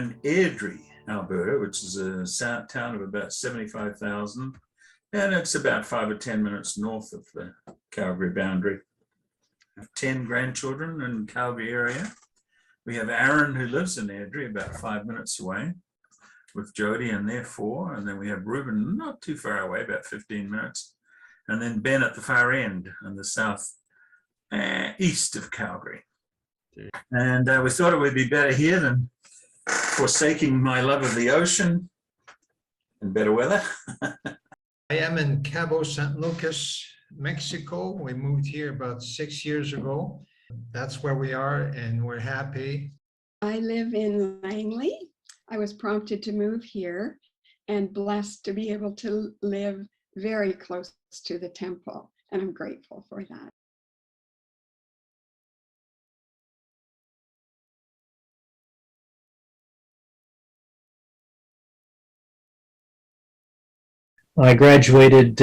in Airdrie, Alberta, which is a town of about 75,000, and it's about 5 or 10 minutes north of the Calgary boundary. I have 10 grandchildren in the Calgary area. We have Aaron, who lives in Airdrie, about 5 minutes away, with Jody and their 4. And then we have Reuben, not too far away, about 15 minutes. And then Ben at the far end in the south east of Calgary. And we thought it would be better here than forsaking my love of the ocean and better weather. I am in Cabo San Lucas, Mexico. We moved here about 6 years ago. That's where we are, and we're happy. I live in Langley. I was prompted to move here and blessed to be able to live very close to the temple, and I'm grateful for that. I graduated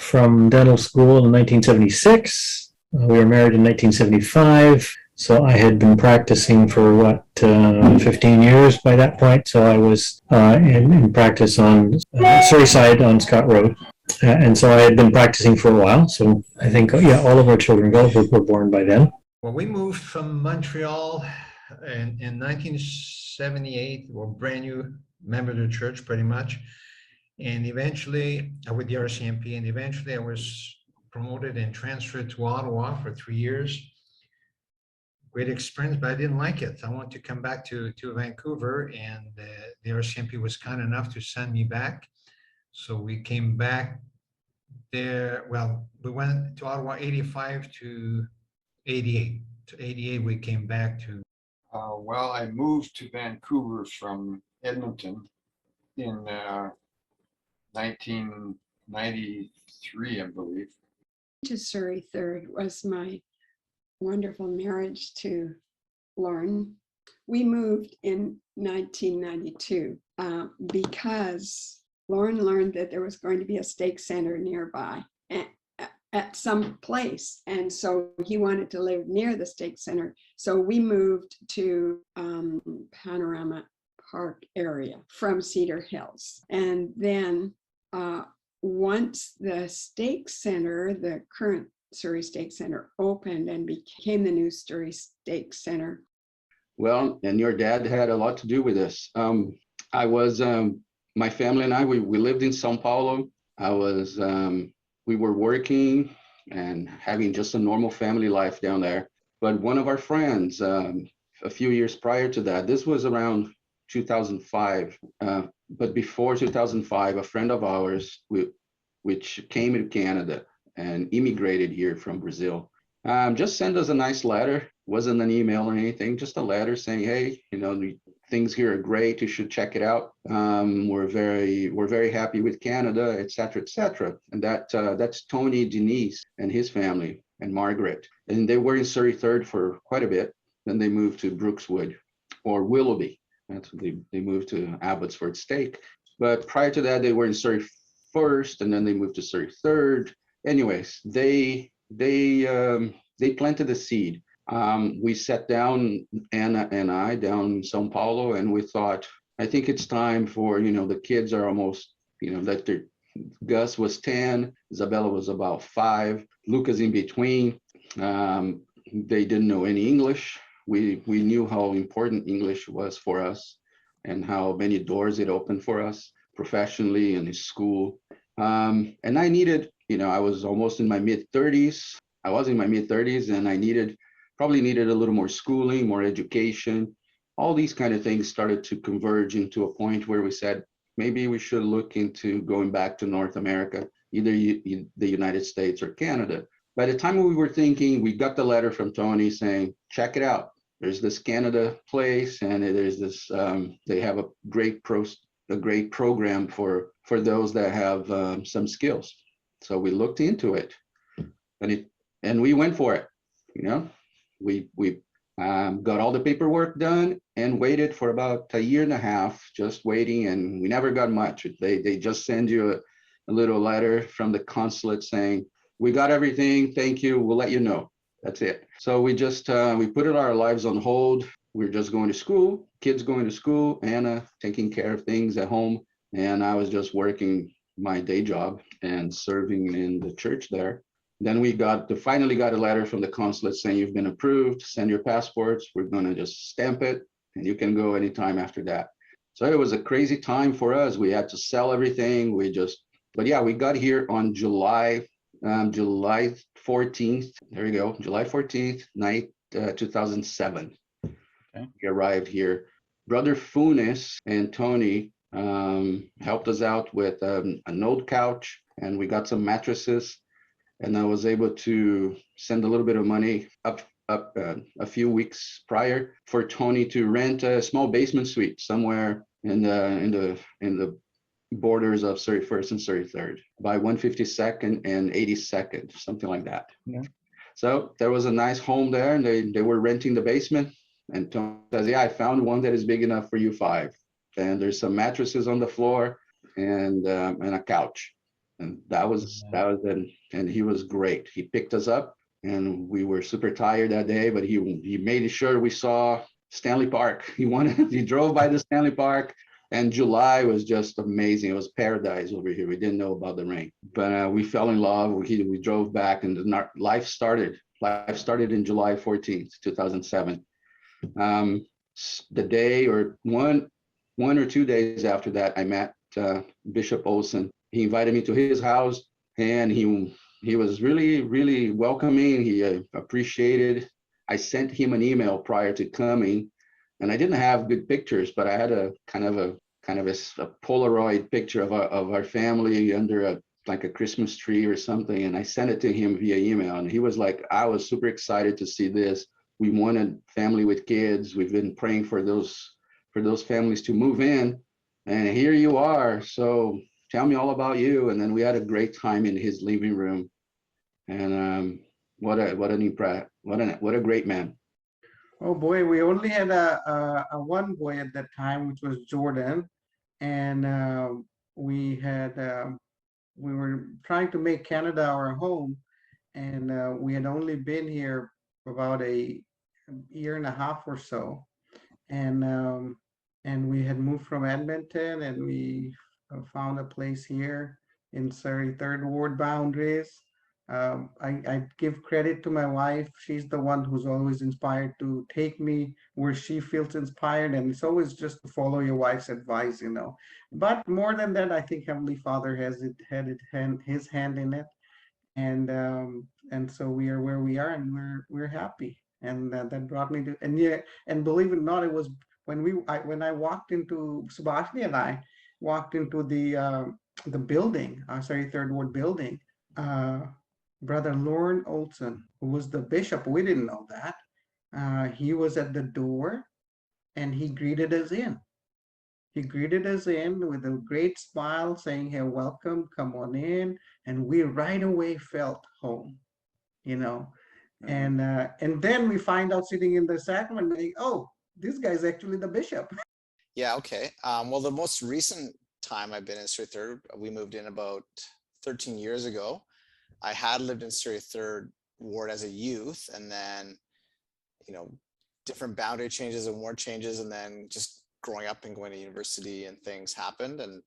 from dental school in 1976. We were married in 1975. So I had been practicing for 15 years by that point. So I was in practice on Surrey on Scott Road. And so I had been practicing for a while. So I think, all of our children were born by then. Well, we moved from Montreal in 1978. We're brand new member of the church, pretty much. And eventually, with the RCMP, and eventually I was promoted and transferred to Ottawa for 3 years. Great experience, but I didn't like it. I wanted to come back to Vancouver, and the RCMP was kind enough to send me back. So we came back there. Well, we went to Ottawa 85 to 88. To 88, we came back to. Well, I moved to Vancouver from Edmonton in 1993, I believe. To Surrey 3rd was my wonderful marriage to Lauren. We moved in 1992 because Lauren learned that there was going to be a stake center nearby at some place. And so he wanted to live near the stake center. So we moved to Panorama Park area from Cedar Hills. And then once the stake center, the current Surrey Stake Center, opened and became the new Surrey Stake Center. Well, and your dad had a lot to do with this. My family and I, we lived in Sao Paulo. We were working and having just a normal family life down there. But one of our friends, a few years prior to that, this was around 2005, but before 2005, a friend of ours, which came to Canada and immigrated here from Brazil, just sent us a nice letter. Wasn't an email or anything, just a letter saying, hey, things here are great, you should check it out. We're very happy with Canada, et cetera, and that's Tony Denise and his family and Margaret, and they were in Surrey 3rd for quite a bit. Then they moved to Brookswood or Willoughby. That's what they moved to Abbotsford Stake. But prior to that, they were in Surrey 1st, and then they moved to Surrey 3rd. Anyways, they planted the seed. We sat down, Anna and I, down in Sao Paulo, and we thought, I think it's time for, the kids are almost, Gus was 10, Isabella was about 5, Lucas in between. They didn't know any English. We knew how important English was for us and how many doors it opened for us professionally and in school. And I needed, I was almost in my mid-30s. I was in my mid-30s, and I probably needed a little more schooling, more education. All these kind of things started to converge into a point where we said, maybe we should look into going back to North America, either the United States or Canada. By the time we were thinking, we got the letter from Tony saying, check it out. There's this Canada place, and there's this, they have a great program for those that have some skills. So we looked into it, and we went for it. We got all the paperwork done and waited for about a year and a half, just waiting, and we never got much. They just send you a little letter from the consulate saying, we got everything, thank you, we'll let you know. That's it. So we just we put our lives on hold. we're just going to school, kids going to school, Anna taking care of things at home, and I was just working my day job and serving in the church there. Then we finally got a letter from the consulate saying you've been approved, send your passports, we're gonna just stamp it, and you can go anytime after that. So it was a crazy time for us. We had to sell everything. But yeah, we got here on July 14th. There you go, July 14th, 2007. Okay. We arrived here. Brother Funes and Tony helped us out with an old couch, and we got some mattresses. And I was able to send a little bit of money up a few weeks prior for Tony to rent a small basement suite somewhere in the borders of Surrey First and Surrey Third by 152nd and 82nd, something like that. Yeah. So there was a nice home there, and they were renting the basement. And Tony says, "Yeah, I found one that is big enough for you five." And there's some mattresses on the floor and a couch. And that was it. And he was great. He picked us up, and we were super tired that day, but he made sure we saw Stanley Park. He drove by the Stanley Park, and July was just amazing. It was paradise over here. We didn't know about the rain, but we fell in love. We drove back, and life started. Life started in July 14th, 2007. The day or one or 2 days after that, I met Bishop Olson. He invited me to his house, and he was really, really welcoming. He appreciated. I sent him an email prior to coming, and I didn't have good pictures, but I had a kind of a Polaroid picture of our family under like a Christmas tree or something, and I sent it to him via email, and he was like, "I was super excited to see this. We wanted family with kids. We've been praying for those families to move in, and here you are. So tell me all about you." And then we had a great time in his living room, and what a great man. Oh boy, we only had a one boy at that time, which was Jordan, and we were trying to make Canada our home, and we had only been here for about a year and a half or so, and we had moved from Edmonton, and we found a place here in Surrey Third Ward boundaries. I give credit to my wife. She's the one who's always inspired to take me where she feels inspired, and it's always just to follow your wife's advice, you know. But more than that, I think Heavenly Father has his hand in it, and so we are where we are, and we're happy, and that brought me to, and yeah, and believe it or not, it was when I walked into, Subhashni and I walked into the building, sorry, Third Ward building. Brother Lorne Olson, who was the bishop, we didn't know that. He was at the door, and he greeted us in. He greeted us in with a great smile, saying, "Hey, welcome, come on in." And we right away felt home, you know. And then we find out sitting in the sacrament, like, oh, this guy's actually the bishop. Yeah, okay. Well, the most recent time I've been in Surrey Third, we moved in about 13 years ago. I had lived in Surrey Third Ward as a youth, and then, you know, different boundary changes and ward changes, and then just growing up and going to university and things happened. And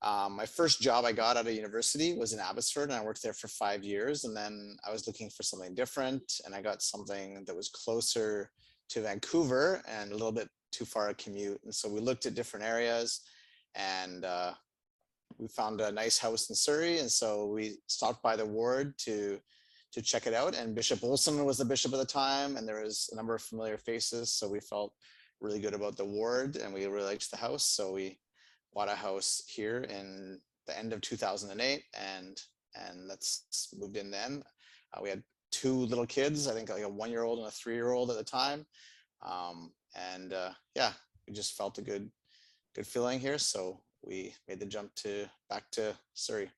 my first job I got out of university was in Abbotsford, and I worked there for 5 years. And then I was looking for something different, and I got something that was closer to Vancouver and a little bit too far a commute. And so we looked at different areas, and we found a nice house in Surrey, and so we stopped by the ward to check it out. And Bishop Olson was the bishop at the time, and there was a number of familiar faces, so we felt really good about the ward, and we really liked the house. So we bought a house here in the end of 2008, and that's moved in then. We had 2 little kids, I think like a 1-year-old and a 3-year-old at the time, yeah, we just felt a good feeling here, so we made the jump back to Surrey.